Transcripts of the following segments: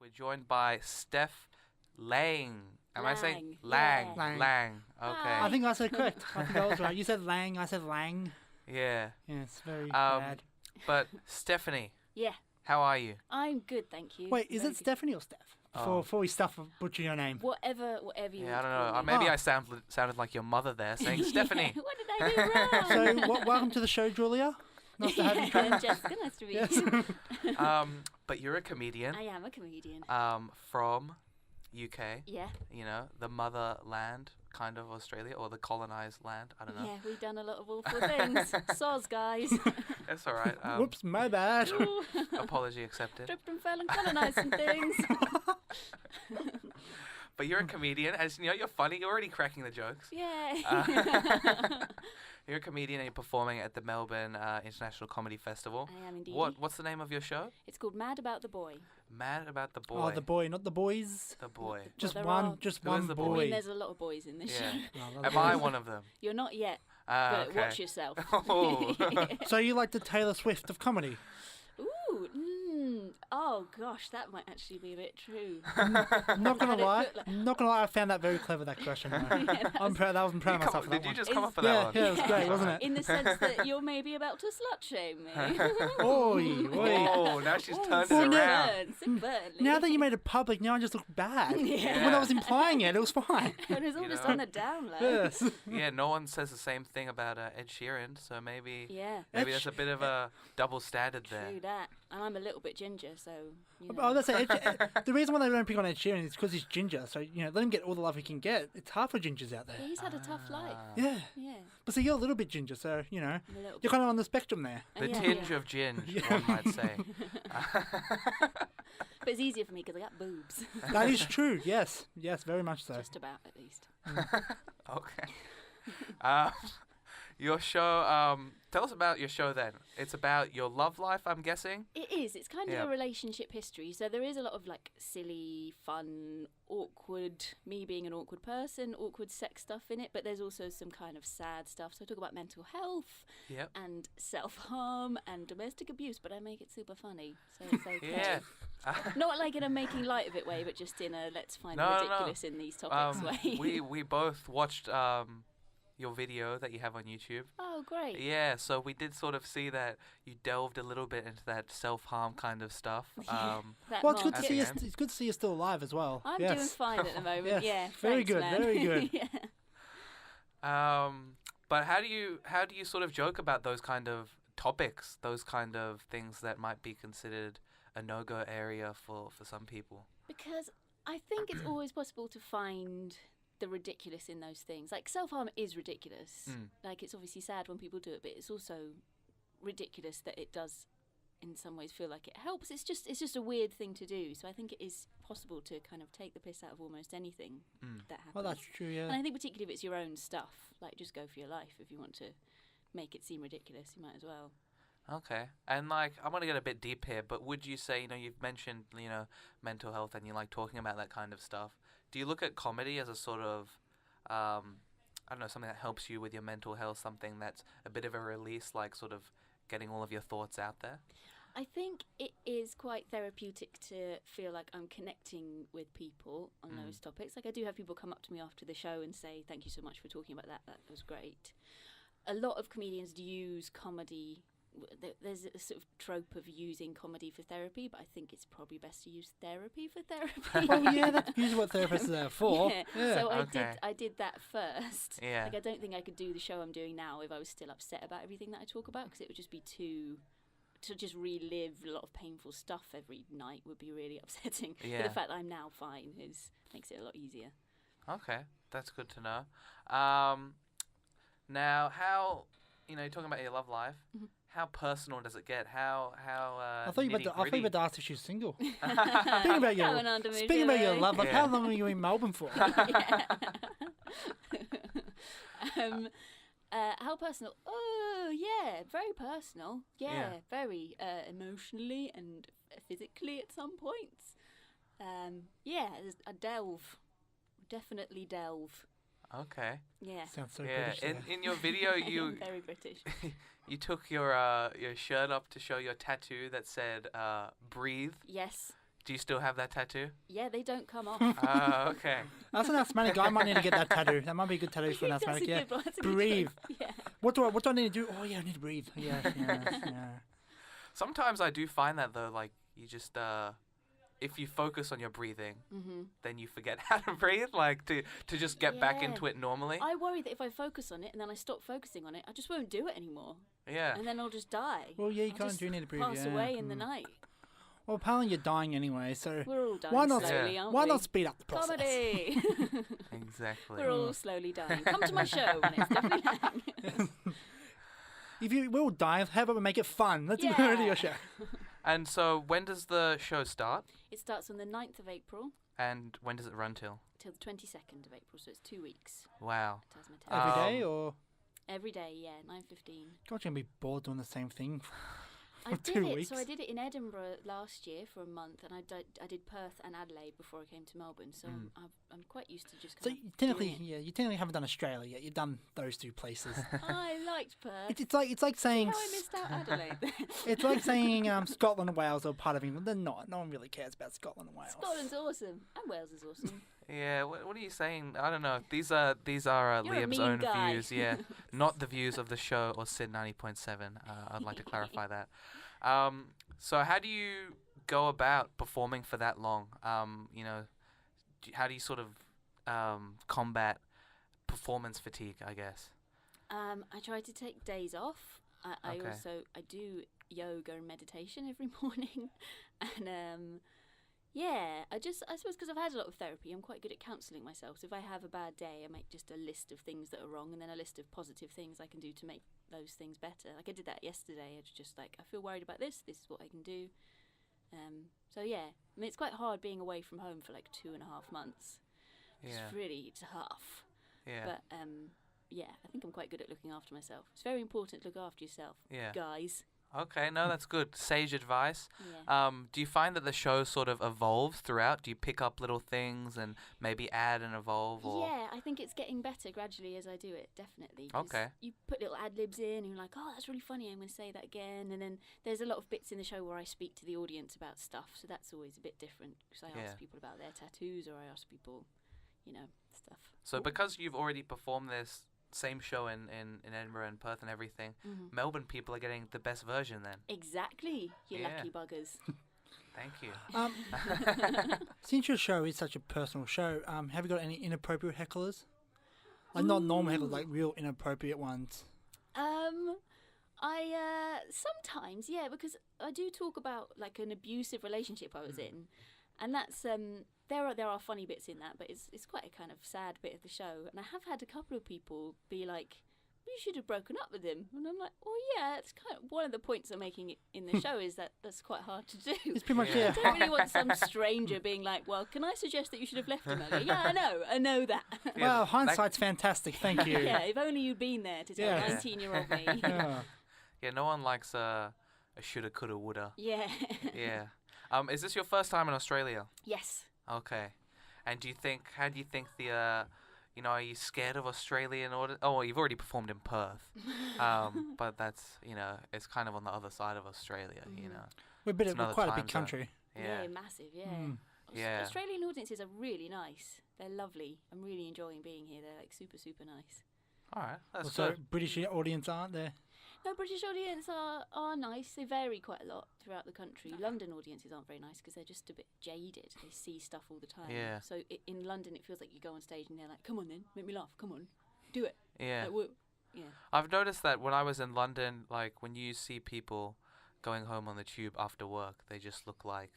We're joined by Steph Laing. Am I saying Lang. Lang? Yeah. Lang. Okay. I think I said correct. I think I was right. You said Lang, I said Lang. Yeah. Yeah, it's very bad. But Stephanie, Yeah, how are you? I'm good, thank you. Wait, is Very it good. Stephanie or Steph? Before we butcher your name. Whatever you Yeah, I want don't to know. call me. Maybe I sounded like your mother there saying Stephanie. Yeah, what did I do wrong? So, welcome to the show, Julia. Nice to have you. I'm Jessica, nice to meet Yes. you. But you're a comedian I am a comedian. from UK, Yeah, you know, the motherland, kind of Australia, or the colonized land. I don't know. yeah, we've done a lot of awful things. Soz, guys. That's all right. Whoops, my bad. Ooh. Apology accepted. Tripped and fell and colonised some things. But you're a comedian, and you know you're funny. You're already cracking the jokes. Yeah. You're a comedian and you're performing at the Melbourne International Comedy Festival. I am indeed. What's the name of your show? It's called Mad About the Boy. Mad About the Boy. Oh, the boy, not the boys. The boy. Just there one, are- just Who one is the boy? I mean, boy. there's a lot of boys in this Yeah. show. No, that's Am I boys. one of them? You're not yet, but Okay. watch yourself. Oh. So you like the Taylor Swift of comedy? Ooh, oh gosh, that might actually be a bit true. I'm not gonna Had it lie. put like- Not gonna lie. I found that very clever. That question. though. I'm proud. I was proud of myself. For that Did you one. just come Is- up with that Yeah, one? yeah, it was great, wasn't it? In the sense that you're maybe about to slut shame me. Oi, oi. Oh, now she's turned Well, it now- around. Subvertly. Now that you made it public, now I just look bad. Yeah. When I was implying it, it was fine. It was all You just know. on the down low. Yes. Yeah, no one says the same thing about Ed Sheeran, so maybe Yeah, maybe there's a bit of a double standard there. true that. And I'm a little bit ginger, so. You know. Oh, that's it. The reason why they don't pick on Ed Sheeran is because he's ginger. So let him get all the love he can get. It's hard for gingers out there. Yeah, he's had a tough life. Yeah, Yeah, but see, you're a little bit ginger, so I'm a little you're bit. kind of on the spectrum there. The Yeah, tinge yeah. of ginge, Yeah. one might say. But it's easier for me because I got boobs. That is true. Yes, yes, very much so. Just about, at least. Okay. Um, your show. Tell us about your show then. It's about your love life, I'm guessing. It is. It's kind Yeah. of a relationship history. So there is a lot of like silly, fun, awkward, me being an awkward person, awkward sex stuff in it. But there's also some kind of sad stuff. So I talk about mental health Yep. and self-harm and domestic abuse, but I make it super funny. So it's okay. Yeah. Not like in a making light of it way, but just in a let's find No, the no, no. ridiculous in these topics way. we both watched your video that you have on YouTube. Oh, great. Yeah, so we did sort of see that you delved a little bit into that self-harm kind of stuff. That Well, it's good to market. see you. At the end. It's good to see you still alive as well. I'm yes. doing fine at the moment. Yes. Yeah. Very thanks, good, man. very good. Yeah. But how do you sort of joke about those kind of topics, those kind of things that might be considered a no-go area for some people? Because I think it's always possible to find the ridiculous in those things. Like self-harm is ridiculous. Like it's obviously sad when people do it, but it's also ridiculous that it does in some ways feel like it helps. It's just a weird thing to do. So I think it is possible to kind of take the piss out of almost anything that happens. Well, that's true. And Yeah. I think particularly if it's your own stuff, like just go for your life. If you want to make it seem ridiculous, you might as well. Okay. And like, I'm going to get a bit deep here, but would you say, you've mentioned, mental health and you like talking about that kind of stuff. Do you look at comedy as a sort of, I don't know, something that helps you with your mental health, something that's a bit of a release, like sort of getting all of your thoughts out there? I think it is quite therapeutic to feel like I'm connecting with people on those topics. Like I do have people come up to me after the show and say, thank you so much for talking about that. That was great. A lot of comedians use comedy. There's a sort of trope of using comedy for therapy, but I think it's probably best to use therapy for therapy. Well, yeah, that's usually what therapists are there for. Yeah. Yeah. So Okay. I did that first. Yeah. Like I don't think I could do the show I'm doing now if I was still upset about everything that I talk about, because it would just be to just relive a lot of painful stuff every night would be really upsetting. Yeah. But the fact that I'm now fine makes it a lot easier. Okay, that's good to know. Now, how, you're talking about your love life, how personal does it get? How I thought you were nitty-gritty? about to ask if she's single. Speaking about your Going on to me, speaking about your Billy. love life, Yeah. how long were you in Melbourne for? How personal? Oh, yeah, very personal. Yeah, Yeah. very emotionally and physically at some points. Yeah, I delve. Definitely delve. Okay. Yeah. Sounds so Yeah, British. there. in your video, you Very British. you took your shirt up to show your tattoo that said "breathe." Yes. Do you still have that tattoo? Yeah, they don't come off. Oh, okay. That's an asthmatic. I might need to get that tattoo. That might be a good tattoo for an That's a asthmatic. Yeah. good one. That's a good Breathe. choice. Yeah. What do I need to do? Oh yeah, I need to breathe. Yeah. Sometimes I do find that though, like you just if you focus on your breathing, then you forget how to breathe, like to just get back Yeah. into it normally. I worry that if I focus on it and then I stop focusing on it, I just won't do it anymore. Yeah. And then I'll just die. Well, yeah, you I'll kind of just do need to breathe. pass yeah. away in the night. Well, apparently you're dying anyway, so We're all dying why not? slowly, aren't Why we? not speed up the process? Comedy! Exactly. We're all slowly dying. Come to my show when it's Steph Laing. If we're all dying, how about we make it fun? Let's do Yeah. your show. And so, when does the show start? It starts on the 9th of April And when does it run till? till the 22nd of April, so it's 2 weeks. Wow. Every Tasmatella. day, or Every day, yeah, 9:15. God, you're gonna be bored doing the same thing. I For did 2 it. weeks. So I did it in Edinburgh last year for a month, and I did Perth and Adelaide before I came to Melbourne. So I'm quite used to just So kind you of technically, doing it. yeah, you technically haven't done Australia yet. You've done those two places. I liked Perth. it's like saying How I missed out Adelaide. it's like saying Scotland and Wales are part of England. They're not. No one really cares about Scotland and Wales. Scotland's awesome, and Wales is awesome. Yeah. What are you saying? I don't know. These are You're a Liam's mean own guy. views. Yeah. Not the views of the show or Sid 90.7. I'd like to clarify that. So how do you go about performing for that long? You know, how do you sort of combat performance fatigue, I guess? I try to take days off. I Okay. also do yoga and meditation every morning, and I suppose because I've had a lot of therapy, I'm quite good at counselling myself. So if I have a bad day, I make just a list of things that are wrong, and then a list of positive things I can do to make those things better. Like I did that yesterday. It's just like I feel worried about this. This is what I can do. So yeah, I mean it's quite hard being away from home for like 2.5 months. Yeah. It's really tough. Yeah. But yeah, I think I'm quite good at looking after myself. It's very important to look after yourself, Yeah. guys. Okay. No, that's good. Sage advice. Yeah. Do you find that the show sort of evolves throughout? Do you pick up little things and maybe add and evolve? Or Yeah, I think it's getting better gradually as I do it, definitely. 'cause Okay. You put little ad libs in and you're like, oh, that's really funny, I'm going to say that again. And then there's a lot of bits in the show where I speak to the audience about stuff, so that's always a bit different because I Yeah. ask people about their tattoos or I ask people, stuff. So because you've already performed this same show in Edinburgh and Perth and everything, Melbourne people are getting the best version then. Exactly, you Yeah. lucky buggers. Thank you. Since your show is such a personal show, have you got any inappropriate hecklers? Like not normal hecklers, like real inappropriate ones. I sometimes, yeah, because I do talk about like an abusive relationship I was in, and that's there are funny bits in that, but it's quite a kind of sad bit of the show. And I have had a couple of people be like, "You should have broken up with him," and I'm like, "Well, yeah, it's kind of one of the points I'm making in the show is that that's quite hard to do." It's pretty much Yeah. yeah. I don't really want some stranger being like, "Well, can I suggest that you should have left him earlier?" Yeah, I know that. Yeah, Well, hindsight's fantastic. Thank you. Yeah, if only you'd been there to tell Yeah. 19-year-old me. Yeah. Yeah, no one likes a shoulda, coulda, woulda. Yeah. Yeah. Is this your first time in Australia? Yes. Okay. And how do you think the, are you scared of Australian audience? Oh, well, you've already performed in Perth. But that's, it's kind of on the other side of Australia, We're It's we're another quite a time big zone. country. Yeah. Massive, yeah. Yeah. Australian audiences are really nice. They're lovely. I'm really enjoying being here. They're like super, super nice. All right. That's Also, good. British audience aren't there? No, British audience are nice. They vary quite a lot throughout the country. London audiences aren't very nice because they're just a bit jaded. They see stuff all the time. Yeah. So in London, it feels like you go on stage and they're like, "Come on, then, make me laugh. Come on, do it." Yeah. Like, whoa. Yeah. I've noticed that when I was in London, like when you see people going home on the tube after work, they just look like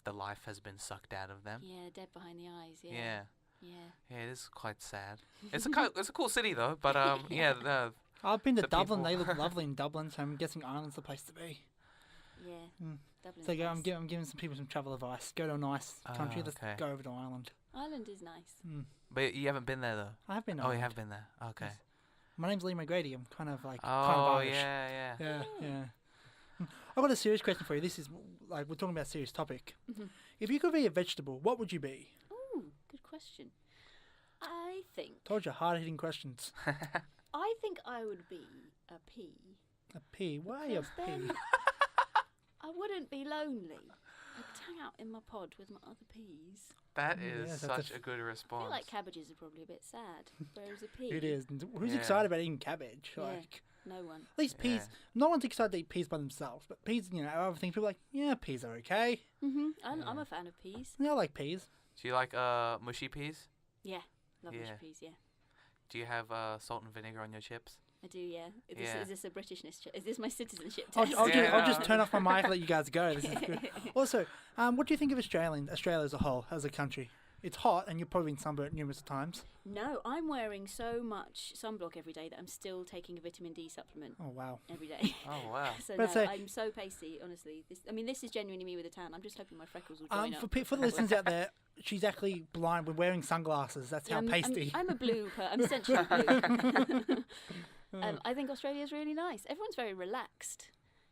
the life has been sucked out of them. Yeah, dead behind the eyes. Yeah. Yeah. Yeah. Yeah, it is quite sad. It's a cool city though, but yeah, I've been to The Dublin. people. They look lovely in Dublin, so I'm guessing Ireland's the place to be. Yeah. Mm. Dublin's So I'm nice. giving some people some travel advice. Go to a nice country. Let's okay. go over to Ireland. Ireland is nice. but you haven't been there though. I have been. To Oh, you Ireland. have been there. Okay. Yes. My name's Liam O'Grady. I'm kind of like Oh Irish. yeah. Yeah, yeah. I've got a serious question for you. This is like we're talking about a serious topic. Mhm. If you could be a vegetable, what would you be? Ooh, good question. I think Told you, hard-hitting questions. I would be a pea. A pea. Why a Because then pea? I wouldn't be lonely. I'd hang out in my pod with my other peas. That Yeah, is that's such a a good I response. feel like cabbages are probably a bit sad, whereas a pea. It is. And who's Yeah. excited about eating cabbage? Yeah. Like, No one. at least peas. Yeah. No one's excited to eat peas by themselves, but peas, you know, are other things. People are like, yeah, peas are okay. I'm Yeah. a fan of peas. Yeah, I like peas. Do you like mushy peas? Yeah, love Yeah. mushy peas. Yeah, Do you have salt and vinegar on your chips? I do. Yeah. Yeah. Is this a Britishness? Is this my citizenship I'll, test? I'll, Yeah. I'll just turn off my mic and let you guys go. This is good. Also, what do you think of Australia as a whole, as a country? It's hot, and you've probably been sunburnt numerous times. No, I'm wearing so much sunblock every day that I'm still taking a vitamin D supplement Oh, wow. every day. Oh wow. So But no, say- I'm so pasty, honestly. This is genuinely me with a tan. I'm just hoping my freckles will join up. For the listeners out there, she's actually blind. We're wearing sunglasses. That's how pasty. I'm a blue. I'm essentially blue. I think Australia's really nice. Everyone's very relaxed.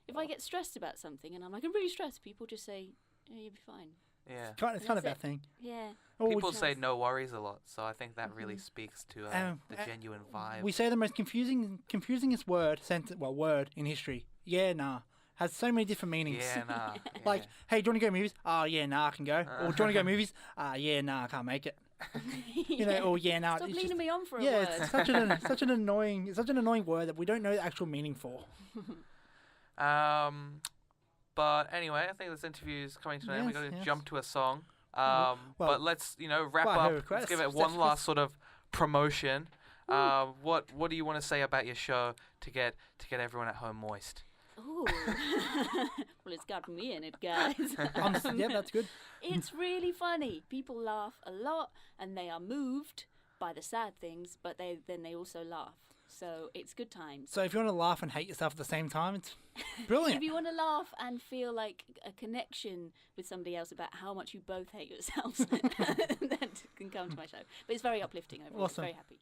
If I get stressed about something and I'm like, I'm really stressed, people just say, yeah, you'll be fine. Yeah. It's kind of That's that thing. Yeah. Oh, People Nice. say no worries a lot, so I think that really speaks to the uh, genuine vibe. we say the most confusingest word in history. Yeah, nah. Has so many different meanings. Yeah, nah. Like, yeah. hey, do you want to go movies? Oh, yeah, nah, I can go. Or do you want to go movies? Yeah, nah, I can't make it. You know, or yeah, nah. Stop it's leaning just, me on for a yeah, word. it's such an annoying word that we don't know the actual meaning for. But anyway, I think this interview is coming to an end. We're Yes, going to yes. jump to a song. Well, But let's, wrap by her up. request, Let's give it Steph's one last request. sort of promotion. What do you want to say about your show to get everyone at home moist? Ooh. Well, it's got me in it, guys. Yeah, that's good. It's really funny. People laugh a lot, and they are moved by the sad things, but they also laugh. So it's good times. So if you want to laugh and hate yourself at the same time, it's If brilliant. you want to laugh and feel like a connection with somebody else about how much you both hate yourselves, then can come to my show. But it's very uplifting overall. Awesome. Very happy.